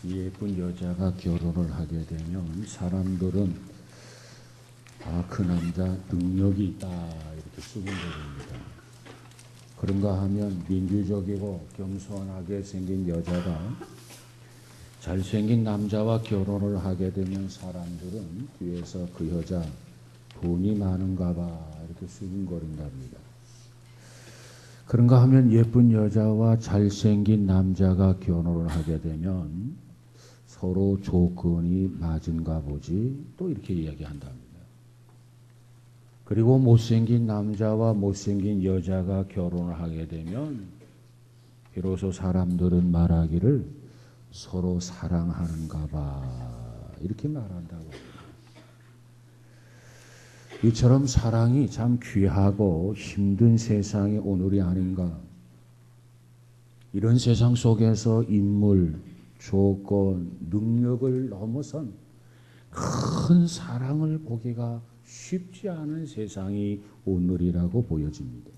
예쁜 여자가 결혼을 하게 되면 사람들은 그 남자 능력이 있다 이렇게 수군거립니다. 그런가 하면 민주적이고 겸손하게 생긴 여자가 잘생긴 남자와 결혼을 하게 되면 사람들은 뒤에서 그 여자 돈이 많은가 봐 이렇게 수군거린답니다. 그런가 하면 예쁜 여자와 잘생긴 남자가 결혼을 하게 되면 서로 조건이 맞은가 보지 또 이렇게 이야기한답니다. 그리고 못생긴 남자와 못생긴 여자가 결혼을 하게 되면 비로소 사람들은 말하기를 서로 사랑하는가 봐 이렇게 말한다고 합니다. 이처럼 사랑이 참 귀하고 힘든 세상이 오늘이 아닌가. 이런 세상 속에서 인물, 조건, 능력을 넘어선 큰 사랑을 보기가 쉽지 않은 세상이 오늘이라고 보여집니다.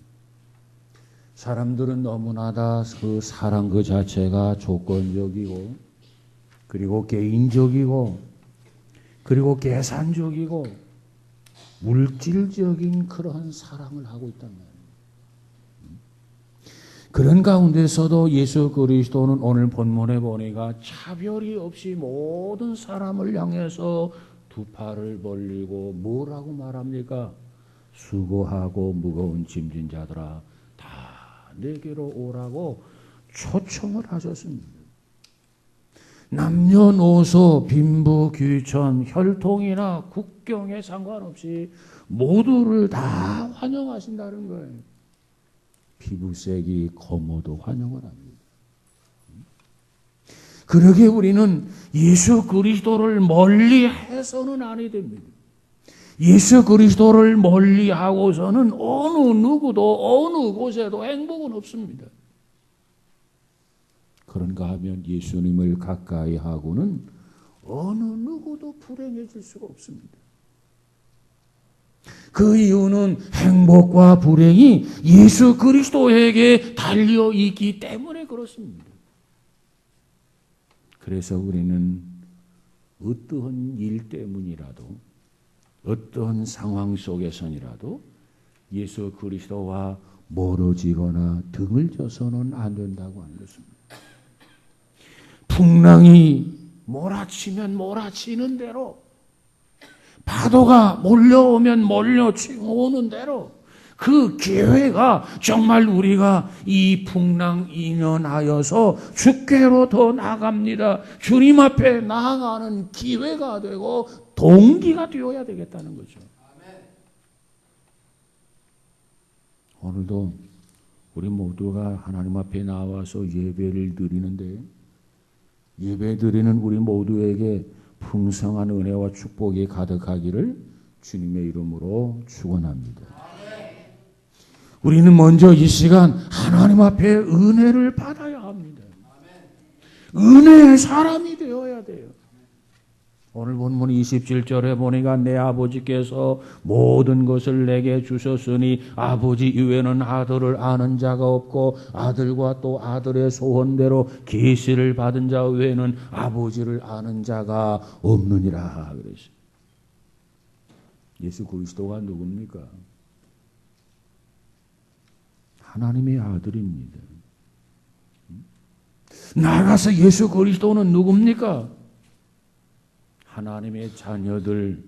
사람들은 너무나 다 그 사랑 그 자체가 조건적이고 그리고 개인적이고 그리고 계산적이고 물질적인 그러한 사랑을 하고 있단 말이에요. 그런 가운데서도 예수 그리스도는 오늘 본문에 보니까 차별이 없이 모든 사람을 향해서 두 팔을 벌리고 뭐라고 말합니까? 수고하고 무거운 짐진 자들아 다 내게로 오라고 초청을 하셨습니다. 남녀노소 빈부귀천 혈통이나 국경에 상관없이 모두를 다 환영하신다는 거예요. 피부색이 검어도 환영을 합니다. 그러기에 우리는 예수 그리스도를 멀리해서는 아니 됩니다. 예수 그리스도를 멀리하고서는 어느 누구도 어느 곳에도 행복은 없습니다. 그런가 하면 예수님을 가까이 하고는 어느 누구도 불행해질 수가 없습니다. 그 이유는 행복과 불행이 예수 그리스도에게 달려있기 때문에 그렇습니다. 그래서 우리는 어떠한 일 때문이라도 어떠한 상황 속에서니라도 예수 그리스도와 멀어지거나 등을 져서는 안 된다고 하는 것입니다. 풍랑이 몰아치면 몰아치는 대로 파도가 몰려오면 몰려오는 대로 그 기회가 정말 우리가 이 풍랑 인연하여서 주께로 더 나아갑니다. 주님 앞에 나아가는 기회가 되고 동기가 되어야 되겠다는 거죠. 오늘도 우리 모두가 하나님 앞에 나와서 예배를 드리는데 예배 드리는 우리 모두에게 풍성한 은혜와 축복이 가득하기를 주님의 이름으로 축원합니다. 우리는 먼저 이 시간 하나님 앞에 은혜를 받아야 합니다. 은혜의 사람이 되어야 돼요. 오늘 본문 27절에 보니까 내 아버지께서 모든 것을 내게 주셨으니 아버지 이외에는 아들을 아는 자가 없고 아들과 또 아들의 소원대로 계시를 받은 자 외에는 아버지를 아는 자가 없느니라 그랬어요. 예수 그리스도가 누굽니까? 하나님의 아들입니다. 나아가서 예수 그리스도는 누굽니까? 하나님의 자녀들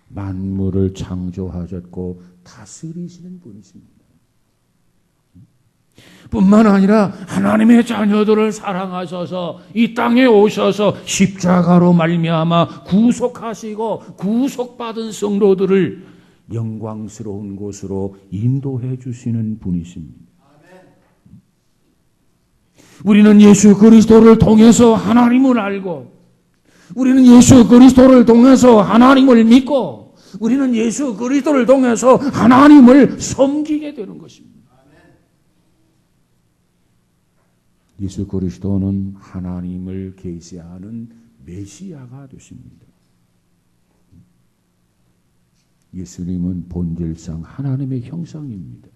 만물을 창조하셨고 다스리시는 분이십니다. 뿐만 아니라 하나님의 자녀들을 사랑하셔서 이 땅에 오셔서 십자가로 말미암아 구속하시고 구속받은 성도들을 영광스러운 곳으로 인도해 주시는 분이십니다. 우리는 예수 그리스도를 통해서 하나님을 알고 우리는 예수 그리스도를 통해서 하나님을 믿고 우리는 예수 그리스도를 통해서 하나님을 섬기게 되는 것입니다. 예수 그리스도는 하나님을 계시하는 메시아가 되십니다. 예수님은 본질상 하나님의 형상입니다.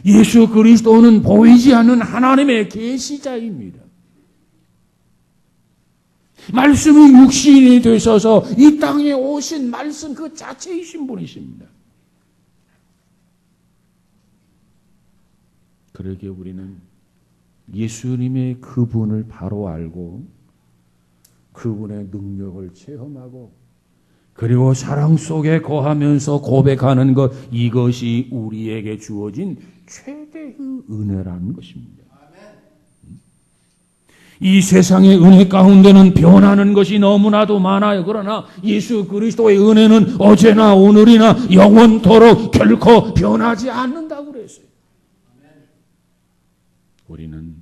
예수 그리스도는 보이지 않는 하나님의 계시자입니다. 말씀이 육신이 되셔서 이 땅에 오신 말씀 그 자체이신 분이십니다. 그러기에 우리는 예수님의 그분을 바로 알고 그분의 능력을 체험하고 그리고 사랑 속에 거하면서 고백하는 것, 이것이 우리에게 주어진 최대의 은혜라는 것입니다. 이 세상의 은혜 가운데는 변하는 것이 너무나도 많아요. 그러나 예수 그리스도의 은혜는 어제나 오늘이나 영원토록 결코 변하지 않는다고 그랬어요. 우리는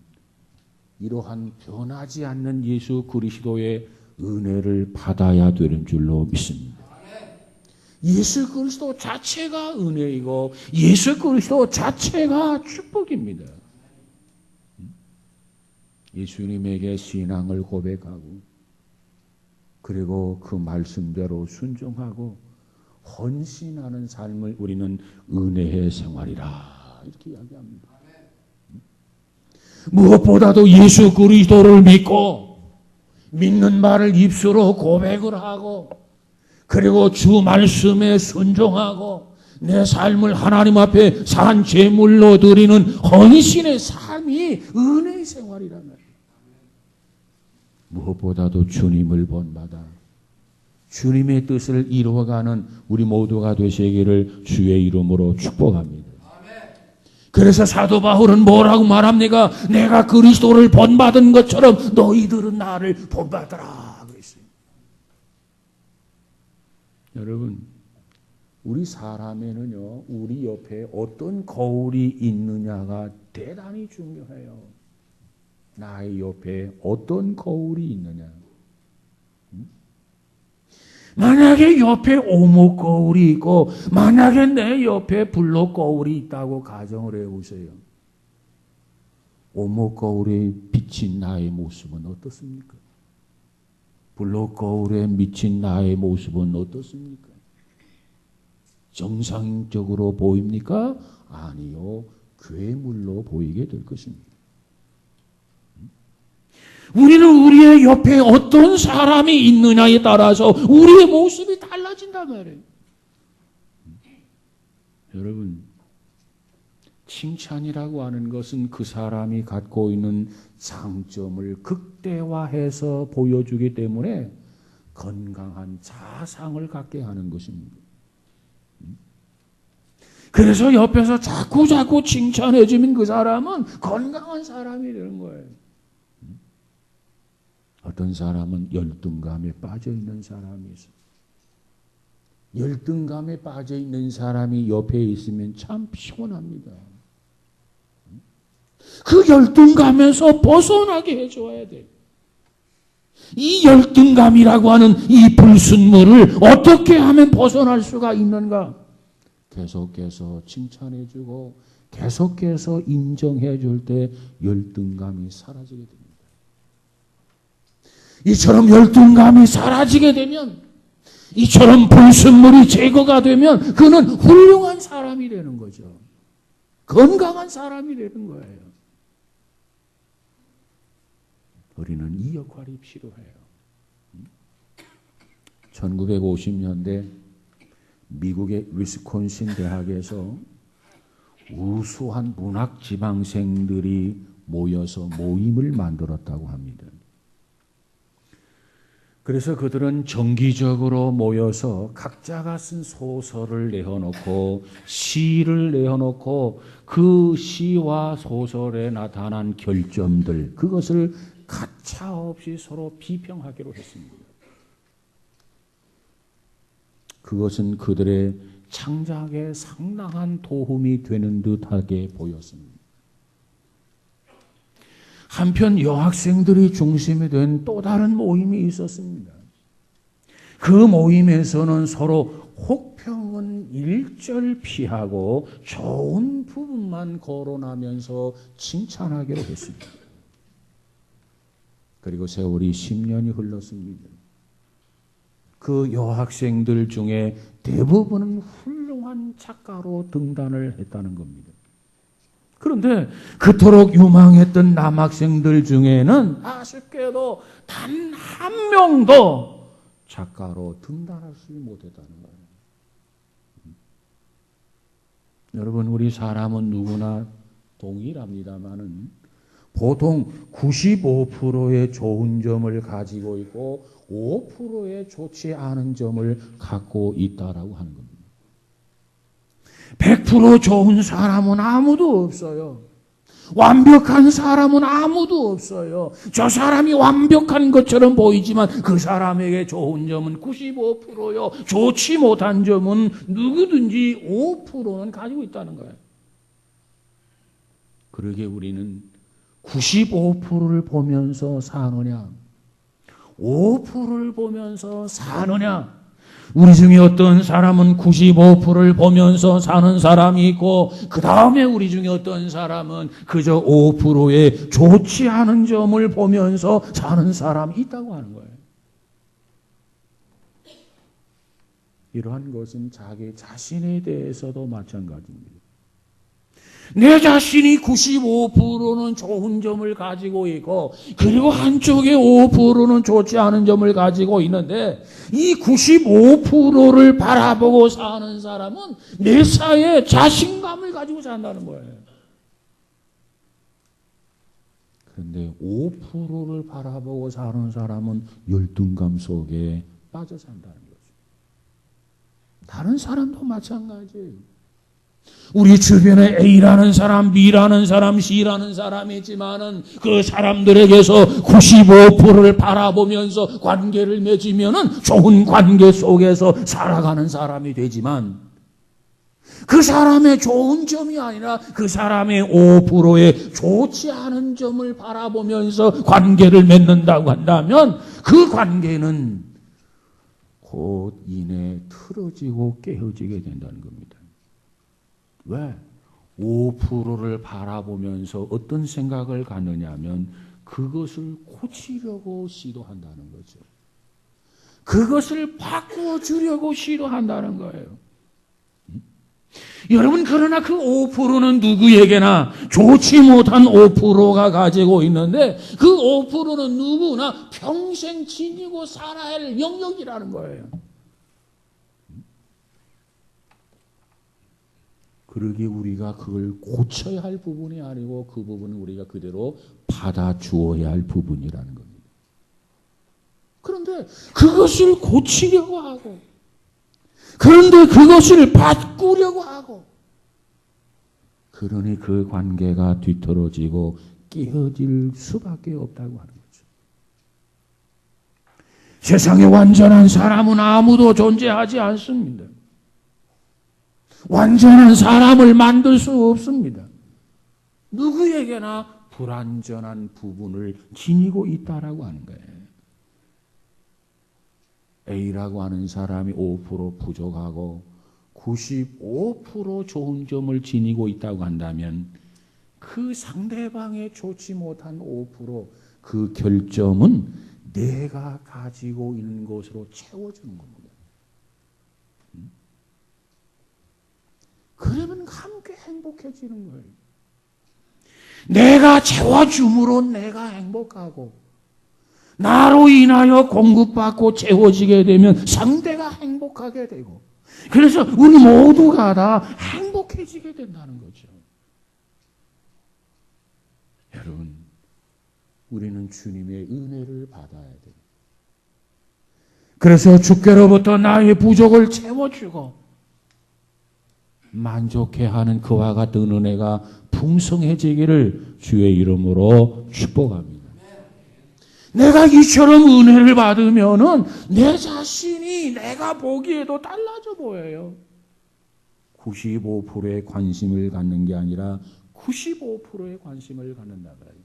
이러한 변하지 않는 예수 그리스도의 은혜를 받아야 되는 줄로 믿습니다. 예수 그리스도 자체가 은혜이고 예수 그리스도 자체가 축복입니다. 예수님에게 신앙을 고백하고 그리고 그 말씀대로 순종하고 헌신하는 삶을 우리는 은혜의 생활이라 이렇게 이야기합니다. 무엇보다도 예수 그리스도를 믿고 믿는 말을 입술로 고백을 하고 그리고 주 말씀에 순종하고 내 삶을 하나님 앞에 산 제물로 드리는 헌신의 삶이 은혜의 생활이란 말이에요. 무엇보다도 주님을 본받아 주님의 뜻을 이루어가는 우리 모두가 되시기를 주의 이름으로 축복합니다. 그래서 사도 바울은 뭐라고 말합니까? 내가 그리스도를 본받은 것처럼 너희들은 나를 본받으라 그랬어요. 여러분, 우리 사람에는요, 우리 옆에 어떤 거울이 있느냐가 대단히 중요해요. 나의 옆에 어떤 거울이 있느냐. 만약에 옆에 오목 거울이 있고 만약에 내 옆에 블록 거울이 있다고 가정을 해보세요. 오목 거울에 비친 나의 모습은 어떻습니까? 블록 거울에 비친 나의 모습은 어떻습니까? 정상적으로 보입니까? 아니요. 괴물로 보이게 될 것입니다. 우리는 우리의 옆에 어떤 사람이 있느냐에 따라서 우리의 모습이 달라진단 말이에요. 여러분, 칭찬이라고 하는 것은 그 사람이 갖고 있는 장점을 극대화해서 보여주기 때문에 건강한 자상을 갖게 하는 것입니다. 그래서 옆에서 자꾸 칭찬해주면 그 사람은 건강한 사람이 되는 거예요. 어떤 사람은 열등감에 빠져 있는 사람이 있어요. 열등감에 빠져 있는 사람이 옆에 있으면 참 피곤합니다. 그 열등감에서 벗어나게 해줘야 돼요. 이 열등감이라고 하는 이 불순물을 어떻게 하면 벗어날 수가 있는가? 계속해서 칭찬해주고 계속해서 인정해줄 때 열등감이 사라지게 됩니다. 이처럼 열등감이 사라지게 되면 이처럼 불순물이 제거가 되면 그는 훌륭한 사람이 되는 거죠. 건강한 사람이 되는 거예요. 우리는 이 역할이 필요해요. 1950년대 미국의 위스콘신 대학에서 우수한 문학 지망생들이 모여서 모임을 만들었다고 합니다. 그래서 그들은 정기적으로 모여서 각자가 쓴 소설을 내어놓고 시를 내어놓고 그 시와 소설에 나타난 결점들, 그것을 가차없이 서로 비평하기로 했습니다. 그것은 그들의 창작에 상당한 도움이 되는 듯하게 보였습니다. 한편 여학생들이 중심이 된 또 다른 모임이 있었습니다. 그 모임에서는 서로 혹평은 일절 피하고 좋은 부분만 거론하면서 칭찬하기로 했습니다. 그리고 세월이 10년이 흘렀습니다. 그 여학생들 중에 대부분은 훌륭한 작가로 등단을 했다는 겁니다. 그런데 그토록 유망했던 남학생들 중에는 아쉽게도 단 한 명도 작가로 등단하지 못했다는 거예요. 여러분, 우리 사람은 누구나 동일합니다만은 보통 95%의 좋은 점을 가지고 있고 5%의 좋지 않은 점을 갖고 있다라고 하는 겁니다. 100% 좋은 사람은 아무도 없어요. 완벽한 사람은 아무도 없어요. 저 사람이 완벽한 것처럼 보이지만 그 사람에게 좋은 점은 95%요. 좋지 못한 점은 누구든지 5%는 가지고 있다는 거예요. 그러게 우리는 95%를 보면서 사느냐, 5%를 보면서 사느냐. 우리 중에 어떤 사람은 95%를 보면서 사는 사람이 있고, 그 다음에 우리 중에 어떤 사람은 그저 5%의 좋지 않은 점을 보면서 사는 사람이 있다고 하는 거예요. 이러한 것은 자기 자신에 대해서도 마찬가지입니다. 내 자신이 95%는 좋은 점을 가지고 있고, 그리고 한쪽에 5%는 좋지 않은 점을 가지고 있는데, 이 95%를 바라보고 사는 사람은 매사에 자신감을 가지고 산다는 거예요. 그런데 5%를 바라보고 사는 사람은 열등감 속에 빠져 산다는 거죠. 다른 사람도 마찬가지예요. 우리 주변에 A라는 사람, B라는 사람, C라는 사람이 있지만은 그 사람들에게서 95%를 바라보면서 관계를 맺으면은 좋은 관계 속에서 살아가는 사람이 되지만, 그 사람의 좋은 점이 아니라 그 사람의 5%의 좋지 않은 점을 바라보면서 관계를 맺는다고 한다면 그 관계는 곧 이내 틀어지고 깨어지게 된다는 겁니다. 왜? 5%를 바라보면서 어떤 생각을 갖느냐 하면 그것을 고치려고 시도한다는 거죠. 그것을 바꿔주려고 시도한다는 거예요. 여러분, 그러나 그 5%는 누구에게나 좋지 못한 5%가 가지고 있는데, 그 5%는 누구나 평생 지니고 살아야 할 영역이라는 거예요. 그러기에 우리가 그걸 고쳐야 할 부분이 아니고 그 부분은 우리가 그대로 받아주어야 할 부분이라는 겁니다. 그런데 그것을 고치려고 하고, 그런데 그것을 바꾸려고 하고, 그러니 그 관계가 뒤떨어지고 깨어질 수밖에 없다고 하는 거죠. 세상에 완전한 사람은 아무도 존재하지 않습니다. 완전한 사람을 만들 수 없습니다. 누구에게나 불완전한 부분을 지니고 있다라고 하는 거예요. A라고 하는 사람이 5% 부족하고 95% 좋은 점을 지니고 있다고 한다면 그 상대방의 좋지 못한 5% 그 결점은 내가 가지고 있는 것으로 채워주는 겁니다. 그러면 함께 행복해지는 거예요. 내가 채워줌으로 내가 행복하고, 나로 인하여 공급받고 채워지게 되면 상대가 행복하게 되고, 그래서 우리 모두가 다 행복해지게 된다는 거죠. 여러분, 우리는 주님의 은혜를 받아야 돼요. 그래서 주께로부터 나의 부족을 채워주고 만족해하는 그와 같은 은혜가 풍성해지기를 주의 이름으로 축복합니다. 내가 이처럼 은혜를 받으면은 내 자신이 내가 보기에도 달라져 보여요. 95%의 관심을 갖는 게 아니라 95%의 관심을 갖는다 말이에요.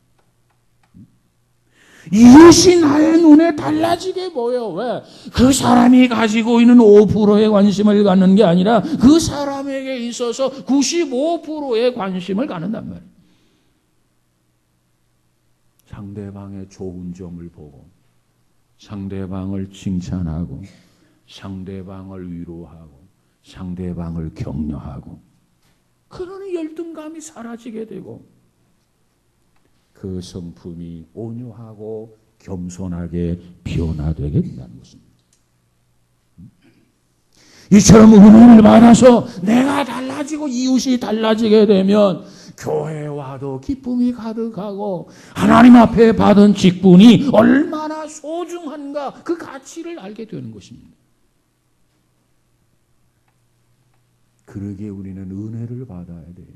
이것이 나의 눈에 달라지게 보여. 왜? 그 사람이 가지고 있는 5%의 관심을 갖는 게 아니라 그 사람에게 있어서 95%의 관심을 갖는단 말이에요. 상대방의 좋은 점을 보고 상대방을 칭찬하고 상대방을 위로하고 상대방을 격려하고 그러니 열등감이 사라지게 되고 그 성품이 온유하고 겸손하게 변화되게 된다는 것입니다. 이처럼 은혜를 받아서 내가 달라지고 이웃이 달라지게 되면 교회와도 기쁨이 가득하고 하나님 앞에 받은 직분이 얼마나 소중한가 그 가치를 알게 되는 것입니다. 그러기에 우리는 은혜를 받아야 돼요.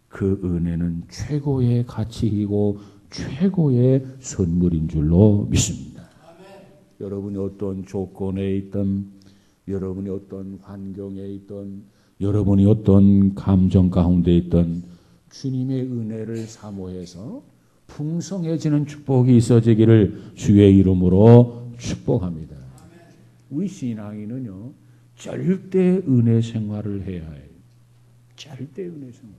그 은혜는 최고의 가치이고 최고의 선물인 줄로 믿습니다. 여러분이 어떤 조건에 있든 여러분이 어떤 환경에 있든 여러분이 어떤 감정 가운데 있든 주님의 은혜를 사모해서 풍성해지는 축복이 있어지기를 주의 이름으로 축복합니다. 우리 신앙인은요 절대 은혜 생활을 해야 해요. 절대 은혜 생활.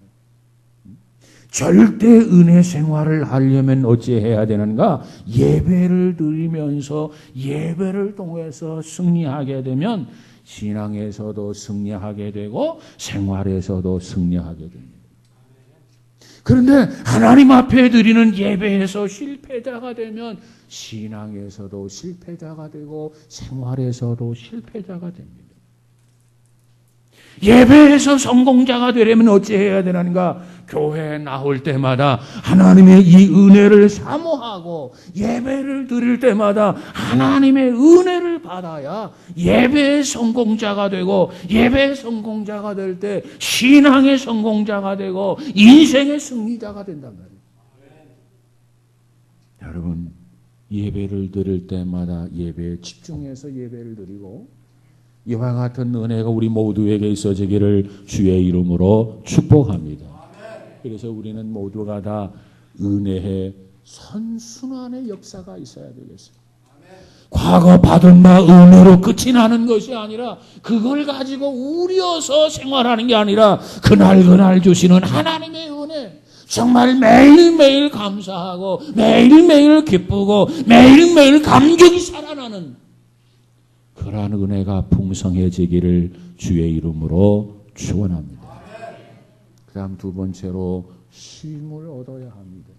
절대 은혜 생활을 하려면 어찌해야 되는가? 예배를 드리면서 예배를 통해서 승리하게 되면 신앙에서도 승리하게 되고 생활에서도 승리하게 됩니다. 그런데 하나님 앞에 드리는 예배에서 실패자가 되면 신앙에서도 실패자가 되고 생활에서도 실패자가 됩니다. 예배에서 성공자가 되려면 어찌해야 되는가? 교회에 나올 때마다 하나님의 이 은혜를 사모하고 예배를 드릴 때마다 하나님의 은혜를 받아야 예배의 성공자가 되고 예배의 성공자가 될 때 신앙의 성공자가 되고 인생의 승리자가 된단 말이에요. 여러분 예배를 드릴 때마다 예배에 집중해서 예배를 드리고 이와 같은 은혜가 우리 모두에게 있어지기를 주의 이름으로 축복합니다. 그래서 우리는 모두가 다 은혜의 선순환의 역사가 있어야 되겠어요. 과거 받은 바 은혜로 끝이 나는 것이 아니라 그걸 가지고 우려서 생활하는 게 아니라 그날 주시는 하나님의 은혜 정말 매일매일 감사하고 매일매일 기쁘고 매일매일 감격이 살아나는 그러한 은혜가 풍성해지기를 주의 이름으로 축원합니다. 그 다음 두 번째로 쉼을 얻어야 합니다.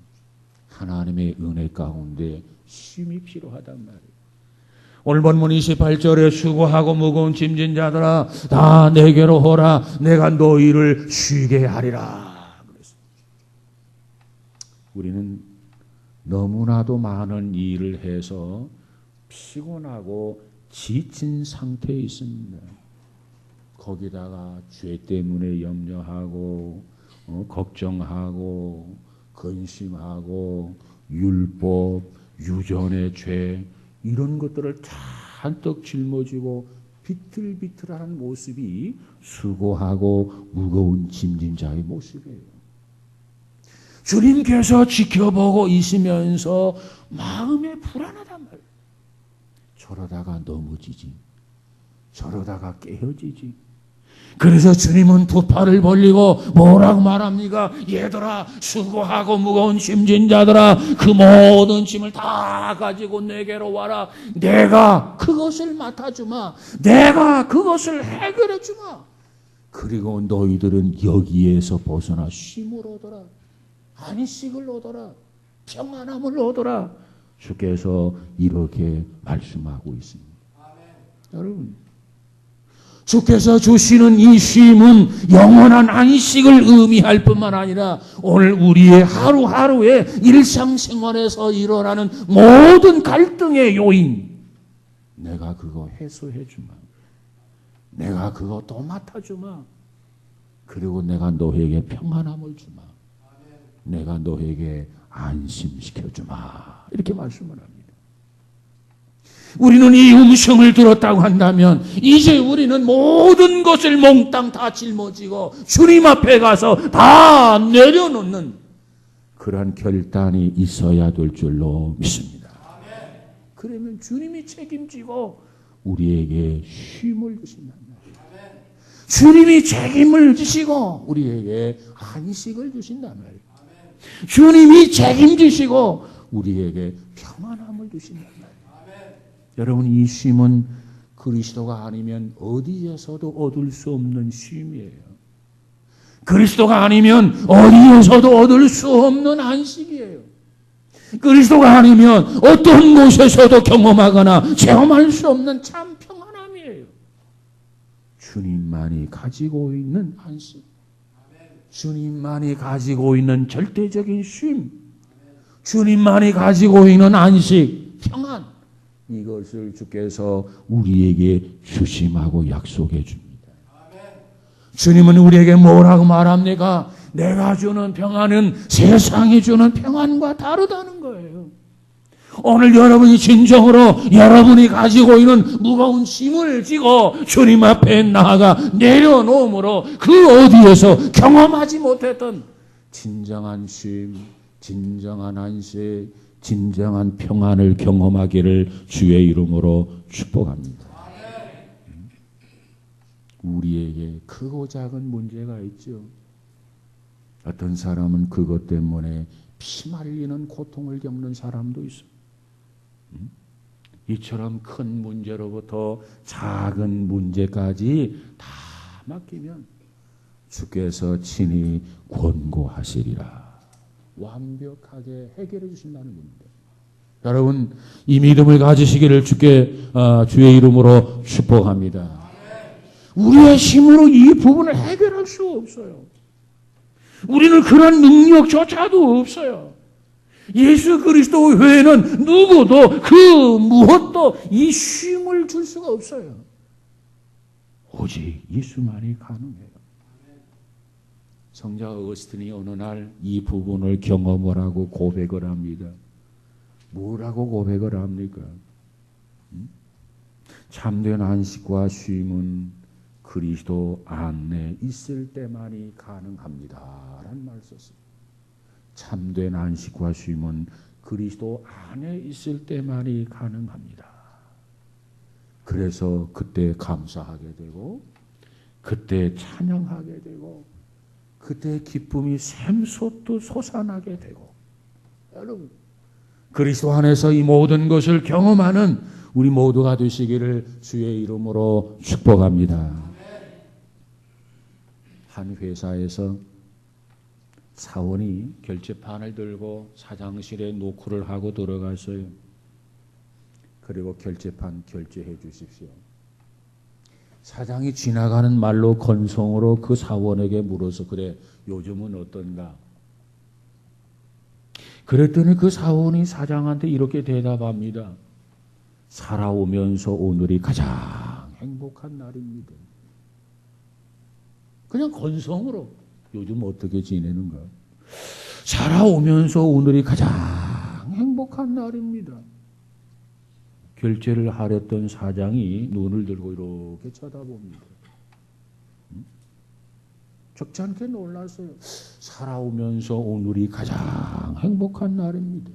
하나님의 은혜 가운데 쉼이 필요하단 말이에요. 오늘 본문 28절에 수고하고 무거운 짐진 자들아 다 내게로 오라 내가 너희를 쉬게 하리라. 우리는 너무나도 많은 일을 해서 피곤하고 지친 상태에 있습니다. 거기다가 죄 때문에 염려하고 걱정하고 근심하고 율법, 유전의 죄 이런 것들을 잔뜩 짊어지고 비틀비틀하는 모습이 수고하고 무거운 짐진 자의 모습이에요. 주님께서 지켜보고 있으면서 마음에 불안하단 말이에요. 저러다가 넘어지지. 저러다가 깨어지지. 그래서 주님은 두 팔을 벌리고 뭐라고 말합니까? 얘들아 수고하고 무거운 짐진 자들아 그 모든 짐을 다 가지고 내게로 와라. 내가 그것을 맡아주마. 내가 그것을 해결해주마. 그리고 너희들은 여기에서 벗어나 쉼을 얻어라. 안식을 얻어라. 평안함을 얻어라. 주께서 이렇게 말씀하고 있습니다. 여러분 주께서 주시는 이 쉼은 영원한 안식을 의미할 뿐만 아니라 오늘 우리의 하루하루의 일상생활에서 일어나는 모든 갈등의 요인 내가 그거 해소해 주마. 내가 그거 또 맡아주마. 그리고 내가 너에게 평안함을 주마. 내가 너에게 안심시켜 주마. 이렇게 말씀을 합니다. 우리는 이 음성을 들었다고 한다면 이제 우리는 모든 것을 몽땅 다 짊어지고 주님 앞에 가서 다 내려놓는 그러한 결단이 있어야 될 줄로 믿습니다. 그러면 주님이 책임지고 우리에게 쉼을 주신단 말이에요. 주님이 책임을 지시고 우리에게 안식을 주신단 말이에요. 주님이 책임지시고 우리에게 평안함을 주신단 말이에요. 여러분 이 쉼은 그리스도가 아니면 어디에서도 얻을 수 없는 쉼이에요. 그리스도가 아니면 어디에서도 얻을 수 없는 안식이에요. 그리스도가 아니면 어떤 곳에서도 경험하거나 체험할 수 없는 참 평안함이에요. 주님만이 가지고 있는 안식, 주님만이 가지고 있는 절대적인 쉼, 주님만이 가지고 있는 안식, 평안, 이것을 주께서 우리에게 주심하고 약속해 줍니다. 주님은 우리에게 뭐라고 말합니까? 내가 주는 평안은 세상이 주는 평안과 다르다는 거예요. 오늘 여러분이 진정으로 여러분이 가지고 있는 무거운 짐을 지고 주님 앞에 나아가 내려놓음으로 그 어디에서 경험하지 못했던 진정한 쉼, 진정한 안식, 진정한 평안을 경험하기를 주의 이름으로 축복합니다. 우리에게 크고 작은 문제가 있죠. 어떤 사람은 그것 때문에 피말리는 고통을 겪는 사람도 있어요. 이처럼 큰 문제로부터 작은 문제까지 다 맡기면 주께서 친히 권고하시리라. 완벽하게 해결해 주신다는 겁니다. 여러분, 이 믿음을 가지시기를 주의 이름으로 축복합니다. 우리의 힘으로 이 부분을 해결할 수 없어요. 우리는 그런 능력조차도 없어요. 예수 그리스도 외에는 누구도 그 무엇도 이 쉼을 줄 수가 없어요. 오직 예수만이 가능해요. 성자 어거스틴이 어느 날 이 부분을 경험을 하고 고백을 합니다. 뭐라고 고백을 합니까? 참된 안식과 쉼은 그리스도 안에 있을 때만이 가능합니다. 라는 말을 썼어요. 참된 안식과 쉼은 그리스도 안에 있을 때만이 가능합니다. 그래서 그때 감사하게 되고, 그때 찬양하게 되고, 그때 기쁨이 샘솟듯 솟아나게 되고, 여러분, 그리스도 안에서 이 모든 것을 경험하는 우리 모두가 되시기를 주의 이름으로 축복합니다. 한 회사에서 사원이 결제판을 들고 사장실에 노크를 하고 들어갔어요. 그리고 결제판 결제해 주십시오. 사장이 지나가는 말로 건성으로 그 사원에게 물어서 그래 요즘은 어떤가? 그랬더니 그 사원이 사장한테 이렇게 대답합니다. 살아오면서 오늘이 가장 행복한 날입니다. 그냥 건성으로 요즘 어떻게 지내는가? 살아오면서 오늘이 가장 행복한 날입니다. 결제를 하렸던 사장이 눈을 들고 이렇게 쳐다봅니다. 적지 않게 놀랐어요. 살아오면서 오늘이 가장 행복한 날입니다.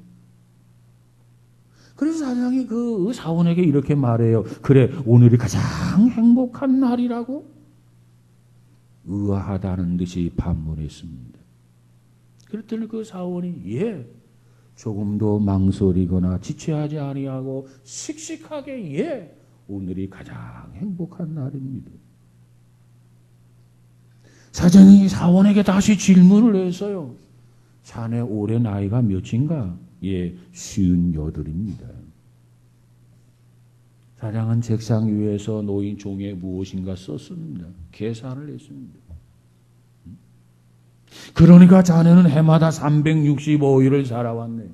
그래서 사장이 그 사원에게 이렇게 말해요. 그래, 오늘이 가장 행복한 날이라고? 의아하다는 듯이 반문했습니다. 그랬더니 그 사원이 예, 조금도 망설이거나 지체하지 아니하고 씩씩하게 예, 오늘이 가장 행복한 날입니다. 사장이 사원에게 다시 질문을 했어요. 자네 올해 나이가 몇인가? 예, 58입니다. 사장은 책상 위에서 놓인 종이에 무엇인가 썼습니다. 계산을 했습니다. 그러니까 자네는 해마다 365일을 살아왔네.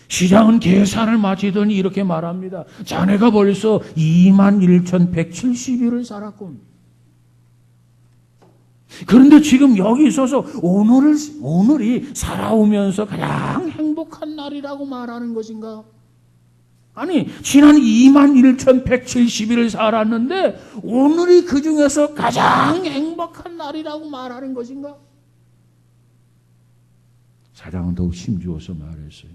시장은 계산을 마치더니 이렇게 말합니다. 자네가 벌써 21,170일을 살았군. 그런데 지금 여기 있어서 오늘이 살아오면서 가장 행복한 날이라고 말하는 것인가? 아니, 지난 21,170일을 살았는데 오늘이 그 중에서 가장 행복한 날이라고 말하는 것인가? 사장은 더욱 힘주어서 말했어요.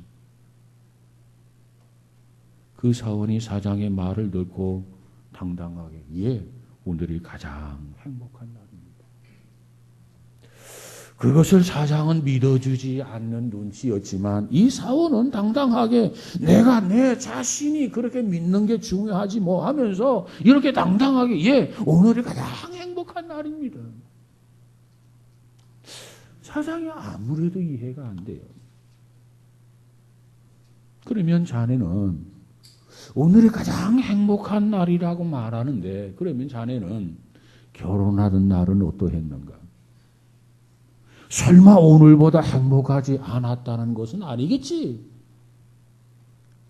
그 사원이 사장의 말을 듣고 당당하게 예, 오늘이 가장 행복한 날입니다. 그것을 사장은 믿어주지 않는 눈치였지만 이 사원은 당당하게 내가 내 자신이 그렇게 믿는 게 중요하지 뭐 하면서 이렇게 당당하게 예, 오늘이 가장 행복한 날입니다. 사상이 아무래도 이해가 안 돼요. 그러면 자네는 오늘이 가장 행복한 날이라고 말하는데, 그러면 자네는 결혼하던 날은 어떠했는가? 설마 오늘보다 행복하지 않았다는 것은 아니겠지?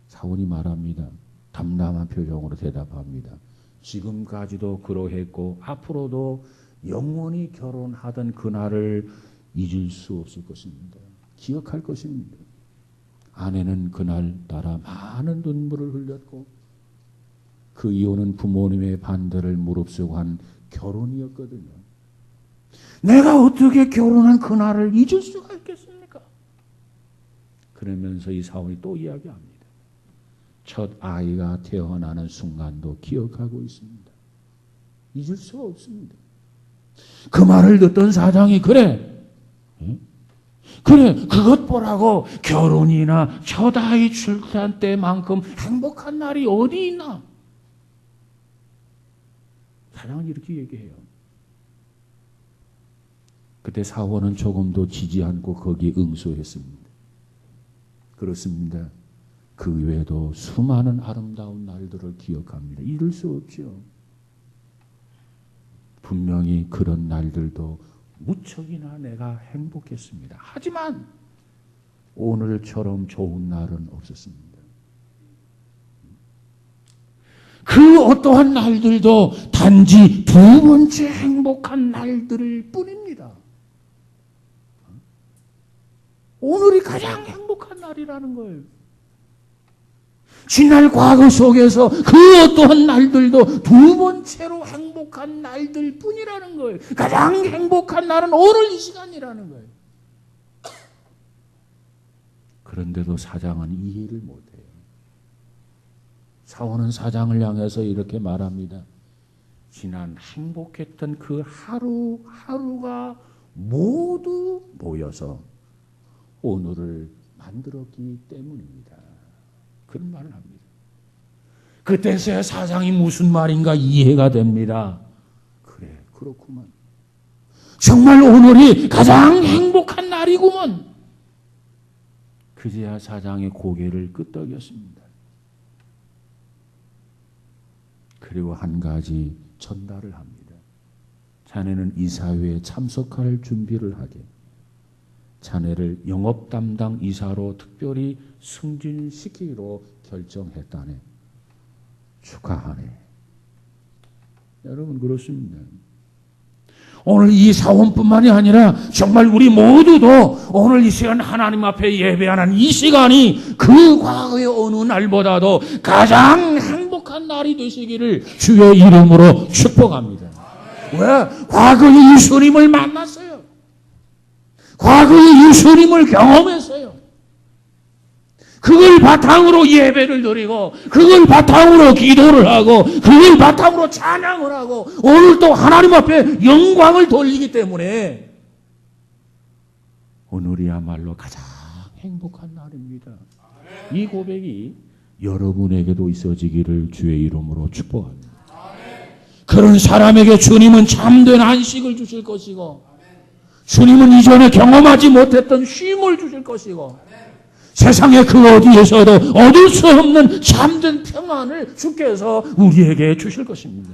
사원이 말합니다. 담담한 표정으로 대답합니다. 지금까지도 그러했고 앞으로도 영원히 결혼하던 그날을 잊을 수 없을 것입니다. 기억할 것입니다. 아내는 그날 따라 많은 눈물을 흘렸고 그 이유는 부모님의 반대를 무릅쓰고 한 결혼이었거든요. 내가 어떻게 결혼한 그날을 잊을 수가 있겠습니까? 그러면서 이 사원이 또 이야기합니다. 첫 아이가 태어나는 순간도 기억하고 있습니다. 잊을 수가 없습니다. 그 말을 듣던 사장이 그래 그것 보라고 결혼이나 첫 아이 출산 때만큼 행복한 날이 어디 있나? 사장은 이렇게 얘기해요. 그때 사원은 조금도 지지 않고 거기에 응수했습니다. 그렇습니다. 그 외에도 수많은 아름다운 날들을 기억합니다. 잊을 수 없죠. 분명히 그런 날들도 무척이나 내가 행복했습니다. 하지만 오늘처럼 좋은 날은 없었습니다. 그 어떠한 날들도 단지 두 번째 행복한 날들일 뿐입니다. 오늘이 가장 행복한 날이라는 거예요. 지난 과거 속에서 그 어떠한 날들도 두 번째로 행복한 날들 뿐이라는 거예요. 가장 행복한 날은 오늘 이 시간이라는 거예요. 그런데도 사장은 이해를 못해요. 사원은 사장을 향해서 이렇게 말합니다. 지난 행복했던 그 하루하루가 모두 모여서 오늘을 만들었기 때문입니다. 그런 말을 합니다. 그때서야 사장이 무슨 말인가 이해가 됩니다. 그래, 그렇구만. 정말 오늘이 가장 행복한 날이구먼. 그제야 사장의 고개를 끄덕였습니다. 그리고 한 가지 전달을 합니다. 자네는 이사회에 참석할 준비를 하게. 자네를 영업 담당 이사로 특별히 승진시키기로 결정했다네. 축하하네. 여러분 그렇습니다. 오늘 이 사원뿐만이 아니라 정말 우리 모두도 오늘 이 시간 하나님 앞에 예배하는 이 시간이 그 과거의 어느 날보다도 가장 행복한 날이 되시기를 주의 이름으로 축복합니다. 왜? 과거의 예수님을 만났어요. 과거의 예수님을 경험했어요. 그걸 바탕으로 예배를 드리고 그걸 바탕으로 기도를 하고 그걸 바탕으로 찬양을 하고 오늘 또 하나님 앞에 영광을 돌리기 때문에 오늘이야말로 가장 행복한 날입니다. 이 고백이 여러분에게도 있어지기를 주의 이름으로 축복합니다. 그런 사람에게 주님은 참된 안식을 주실 것이고 주님은 이전에 경험하지 못했던 쉼을 주실 것이고 세상의 그 어디에서도 얻을 수 없는 참된 평안을 주께서 우리에게 주실 것입니다.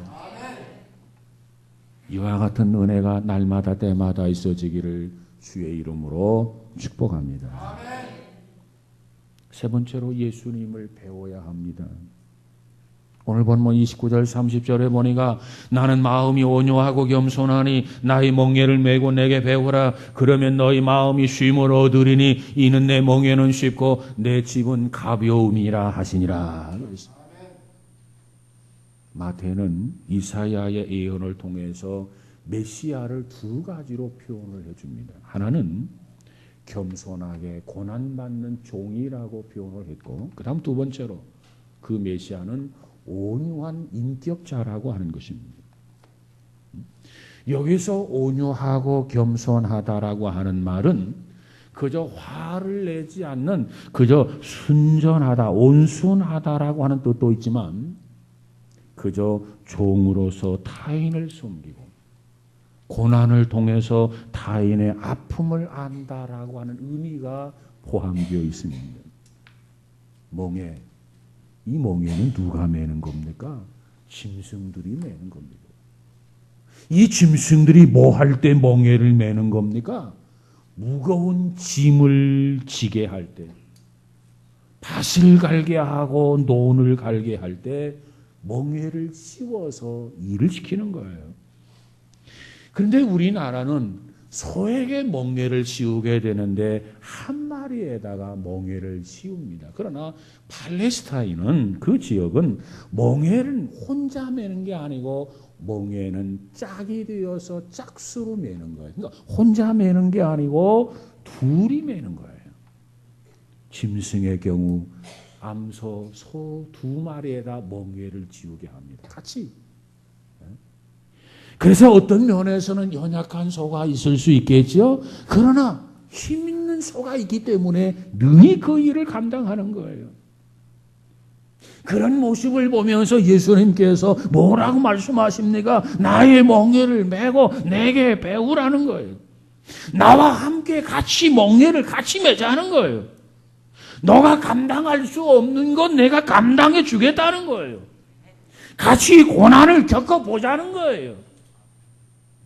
이와 같은 은혜가 날마다 때마다 있어지기를 주의 이름으로 축복합니다. 세 번째로 예수님을 배워야 합니다. 오늘 본문 29절 30절에 보니까 나는 마음이 온유하고 겸손하니 나의 멍에를 메고 내게 배우라. 그러면 너희 마음이 쉼을 얻으리니 이는 내 멍에는 쉽고 내 짐은 가벼움이라 하시니라. 마태는 이사야의 예언을 통해서 메시아를 두 가지로 표현을 해줍니다. 하나는 겸손하게 고난받는 종이라고 표현을 했고 그 다음 두 번째로 그 메시아는 온유한 인격자라고 하는 것입니다. 여기서 온유하고 겸손하다라고 하는 말은 그저 화를 내지 않는 그저 순전하다, 온순하다라고 하는 뜻도 있지만 그저 종으로서 타인을 섬기고 고난을 통해서 타인의 아픔을 안다라고 하는 의미가 포함되어 있습니다. 멍에, 이 멍에는 누가 매는 겁니까? 짐승들이 매는 겁니다. 이 짐승들이 뭐 할 때 멍에를 매는 겁니까? 무거운 짐을 지게 할 때, 밭을 갈게 하고 논을 갈게 할 때 멍에를 씌워서 일을 시키는 거예요. 그런데 우리나라는 소에게 멍에를 씌우게 되는데 한 마리에다가 멍에를 씌웁니다. 그러나 팔레스타인은, 그 지역은 멍에는 혼자 매는 게 아니고 멍에는 짝이 되어서 짝수로 매는 거예요. 그러니까 혼자 매는 게 아니고 둘이 매는 거예요. 짐승의 경우 암소, 소 두 마리에다 멍에를 지우게 합니다. 같이. 그래서 어떤 면에서는 연약한 소가 있을 수 있겠죠. 그러나 힘 있는 소가 있기 때문에 능히 그 일을 감당하는 거예요. 그런 모습을 보면서 예수님께서 뭐라고 말씀하십니까? 나의 멍에를 메고 내게 배우라는 거예요. 나와 함께 같이 멍에를 같이 매자는 거예요. 너가 감당할 수 없는 건 내가 감당해 주겠다는 거예요. 같이 고난을 겪어보자는 거예요.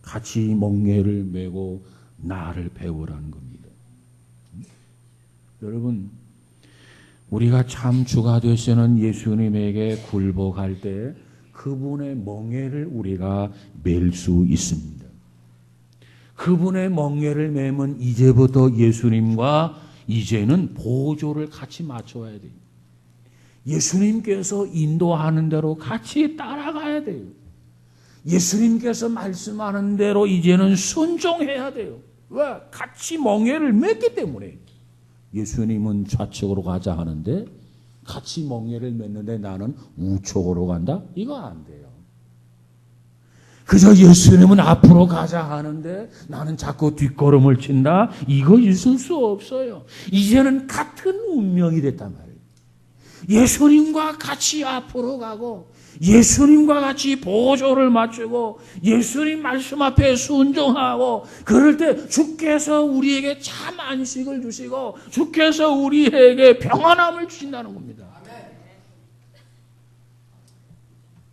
같이 멍에를 메고 나를 배우라는 겁니다. 여러분, 우리가 참 주가 되시는 예수님에게 굴복할 때 그분의 멍에를 우리가 맬 수 있습니다. 그분의 멍에를 매면 이제부터 예수님과 이제는 보조를 같이 맞춰야 돼요. 예수님께서 인도하는 대로 같이 따라가야 돼요. 예수님께서 말씀하는 대로 이제는 순종해야 돼요. 왜? 같이 멍에를 맸기 때문에. 예수님은 좌측으로 가자 하는데 같이 멍에를 맸는데 나는 우측으로 간다? 이거 안 돼요. 그저 예수님은 앞으로 가자 하는데 나는 자꾸 뒷걸음을 친다? 이거 있을 수 없어요. 이제는 같은 운명이 됐단 말이에요. 예수님과 같이 앞으로 가고 예수님과 같이 보조를 맞추고 예수님 말씀 앞에 순종하고, 그럴 때 주께서 우리에게 참 안식을 주시고 주께서 우리에게 평안함을 주신다는 겁니다.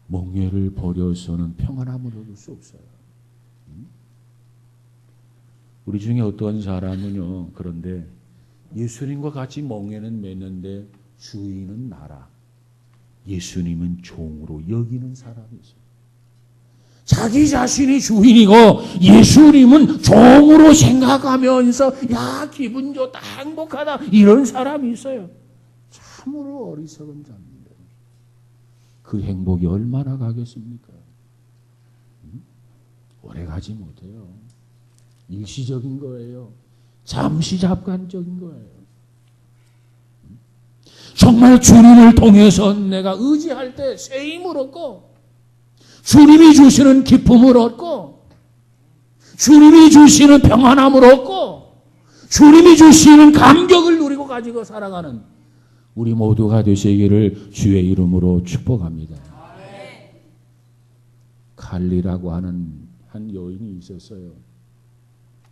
멍에를 버려서는 평안함을 얻을 수 없어요. 우리 중에 어떤 사람은요, 그런데 예수님과 같이 멍에는 맺는데 주인은 나라, 예수님은 종으로 여기는 사람이 있어요. 자기 자신이 주인이고 예수님은 종으로 생각하면서 야 기분 좋다 행복하다 이런 사람이 있어요. 참으로 어리석은 자입니다. 그 행복이 얼마나 가겠습니까? 오래 가지 못해요. 일시적인 거예요. 잠시 잠깐적인 거예요. 정말 주님을 통해서 내가 의지할 때 새 힘을 얻고 주님이 주시는 기쁨을 얻고 주님이 주시는 평안함을 얻고 주님이 주시는 감격을 누리고 가지고 살아가는 우리 모두가 되시기를 주의 이름으로 축복합니다. 갈리라고 하는 한 여인이 있었어요.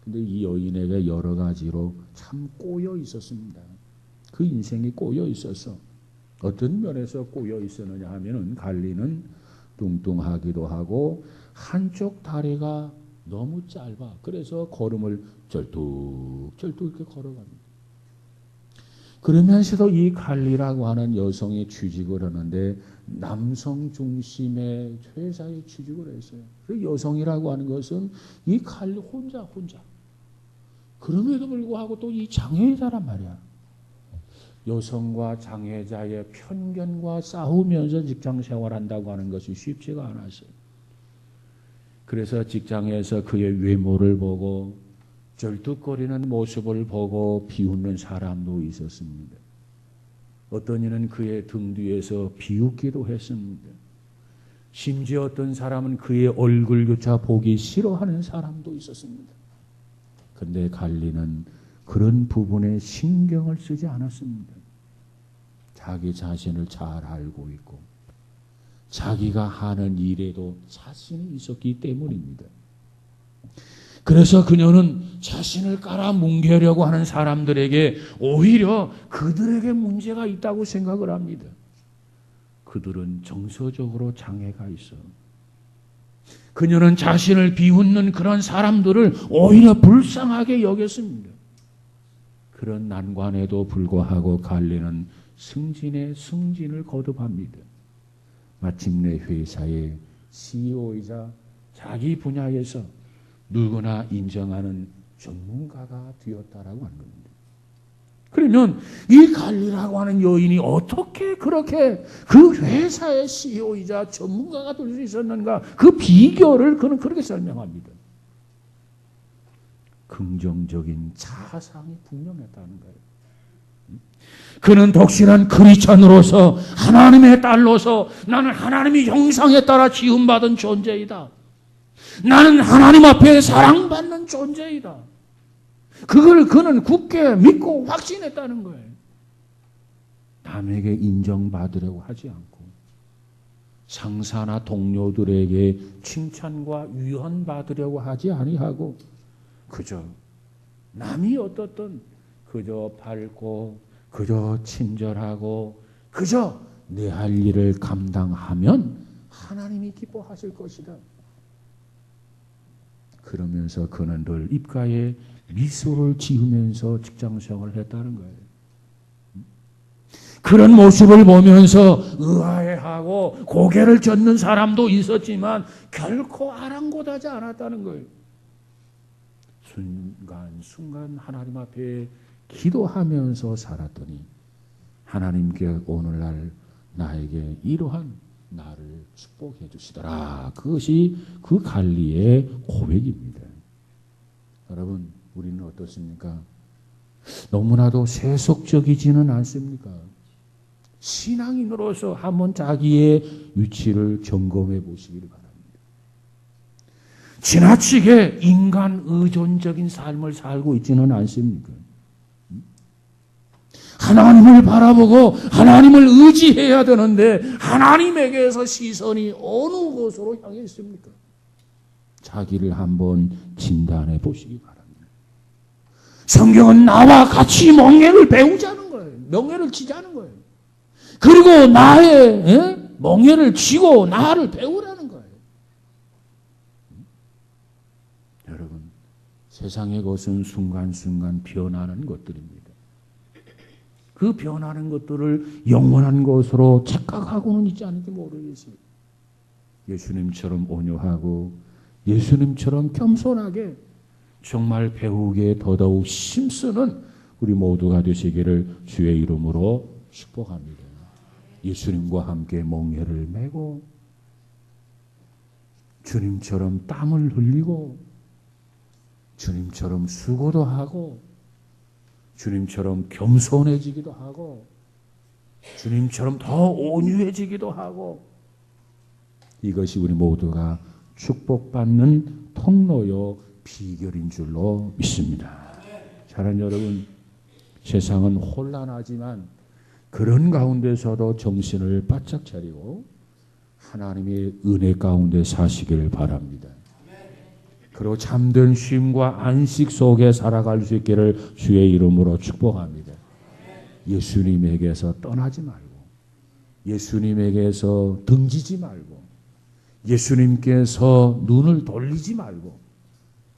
근데 이 여인에게 여러 가지로 참 꼬여 있었습니다. 그 인생이 꼬여 있었어. 어떤 면에서 꼬여 있었느냐 하면은 갈리는 뚱뚱하기도 하고 한쪽 다리가 너무 짧아. 그래서 걸음을 절뚝절뚝 이렇게 걸어갑니다. 그러면서도 이 갈리라고 하는 여성이 취직을 하는데 남성 중심의 회사에 취직을 했어요. 그 여성이라고 하는 것은 이 갈리 혼자. 그럼에도 불구하고 또 이 장애자란 말이야. 여성과 장애자의 편견과 싸우면서 직장 생활한다고 하는 것이 쉽지가 않았어요. 그래서 직장에서 그의 외모를 보고 절뚝거리는 모습을 보고 비웃는 사람도 있었습니다. 어떤 이는 그의 등 뒤에서 비웃기도 했습니다. 심지어 어떤 사람은 그의 얼굴조차 보기 싫어하는 사람도 있었습니다. 그런데 갈리는 그런 부분에 신경을 쓰지 않았습니다. 자기 자신을 잘 알고 있고 자기가 하는 일에도 자신이 있었기 때문입니다. 그래서 그녀는 자신을 깔아뭉개려고 하는 사람들에게 오히려 그들에게 문제가 있다고 생각을 합니다. 그들은 정서적으로 장애가 있어. 그녀는 자신을 비웃는 그런 사람들을 오히려 불쌍하게 여겼습니다. 그런 난관에도 불구하고 갈리는 승진의 승진을 거듭합니다. 마침내 회사의 CEO이자 자기 분야에서 누구나 인정하는 전문가가 되었다라고 하는 겁니다. 그러면 이 갈리라고 하는 여인이 어떻게 그렇게 그 회사의 CEO이자 전문가가 될 수 있었는가? 그 비결을 그는 그렇게 설명합니다. 긍정적인 자상이 분명했다는 거예요. 그는 독실한 크리스천으로서 하나님의 딸로서 나는 하나님의 형상에 따라 지음받은 존재이다. 나는 하나님 앞에 사랑받는 존재이다. 그걸 그는 굳게 믿고 확신했다는 거예요. 남에게 인정받으려고 하지 않고 상사나 동료들에게 칭찬과 위언받으려고 하지 아니하고 그저 남이 어떻든 그저 밝고 그저 친절하고 그저 내 할 일을 감당하면 하나님이 기뻐하실 것이다. 그러면서 그는 늘 입가에 미소를 지으면서 직장생활을 했다는 거예요. 그런 모습을 보면서 의아해하고 고개를 젓는 사람도 있었지만 결코 아랑곳하지 않았다는 거예요. 순간순간 하나님 앞에 기도하면서 살았더니 하나님께 오늘날 나에게 이러한 나를 축복해 주시더라. 그것이 그 갈리의 고백입니다. 여러분, 우리는 어떻습니까? 너무나도 세속적이지는 않습니까? 신앙인으로서 한번 자기의 위치를 점검해 보시기를 바랍니다. 지나치게 인간 의존적인 삶을 살고 있지는 않습니까? 하나님을 바라보고 하나님을 의지해야 되는데 하나님에게서 시선이 어느 곳으로 향해 있습니까? 자기를 한번 진단해 보시기 바랍니다. 성경은 나와 같이 멍에를 배우자는 거예요. 멍에를 치자는 거예요. 그리고 나의 멍에를 치고 나를 배우라는 거예요. 여러분, 세상의 것은 순간순간 변하는 것들입니다. 그 변하는 것들을 영원한 것으로 착각하고는 있지 않은지 모르겠어요. 예수님처럼 온유하고 예수님처럼 겸손하게 정말 배우기에 더더욱 힘쓰는 우리 모두가 되시기를 주의 이름으로 축복합니다. 예수님과 함께 멍에를 메고 주님처럼 땀을 흘리고 주님처럼 수고도 하고 주님처럼 겸손해지기도 하고 주님처럼 더 온유해지기도 하고 이것이 우리 모두가 축복받는 통로요 비결인 줄로 믿습니다. 사랑하는 여러분, 세상은 혼란하지만 그런 가운데서도 정신을 바짝 차리고 하나님의 은혜 가운데 사시기를 바랍니다. 그리고 참된 쉼과 안식 속에 살아갈 수 있기를 주의 이름으로 축복합니다. 예수님에게서 떠나지 말고 예수님에게서 등지지 말고 예수님께서 눈을 돌리지 말고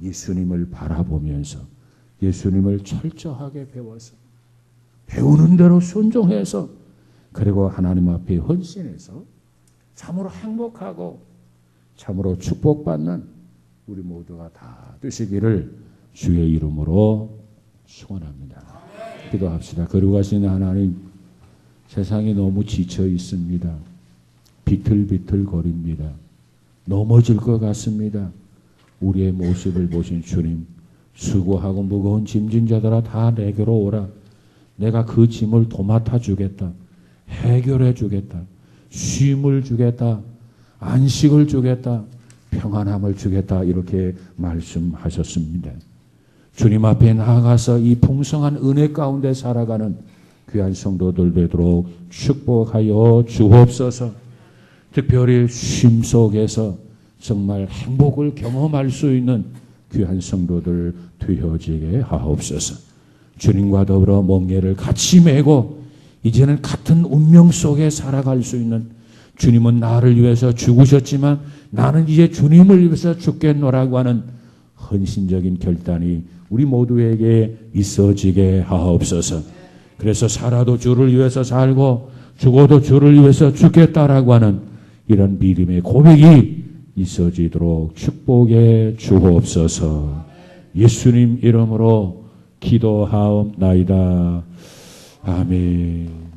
예수님을 바라보면서 예수님을 철저하게 배워서 배우는 대로 순종해서 그리고 하나님 앞에 헌신해서 참으로 행복하고 참으로 축복받는 우리 모두가 다 되시기를 주의 이름으로 축원합니다. 기도합시다. 거룩하신 하나님, 세상이 너무 지쳐 있습니다. 비틀비틀거립니다. 넘어질 것 같습니다. 우리의 모습을 보신 주님, 수고하고 무거운 짐진 자들아 다 내게로 오라. 내가 그 짐을 도맡아 주겠다. 해결해 주겠다. 쉼을 주겠다. 안식을 주겠다. 평안함을 주겠다. 이렇게 말씀하셨습니다. 주님 앞에 나아가서 이 풍성한 은혜 가운데 살아가는 귀한 성도들 되도록 축복하여 주옵소서. 특별히 쉼 속에서 정말 행복을 경험할 수 있는 귀한 성도들 되어지게 하옵소서. 주님과 더불어 멍에를 같이 메고 이제는 같은 운명 속에 살아갈 수 있는, 주님은 나를 위해서 죽으셨지만 나는 이제 주님을 위해서 죽겠노라고 하는 헌신적인 결단이 우리 모두에게 있어지게 하옵소서. 그래서 살아도 주를 위해서 살고 죽어도 주를 위해서 죽겠다라고 하는 이런 믿음의 고백이 있어지도록 축복해 주옵소서. 예수님 이름으로 기도하옵나이다. 아멘.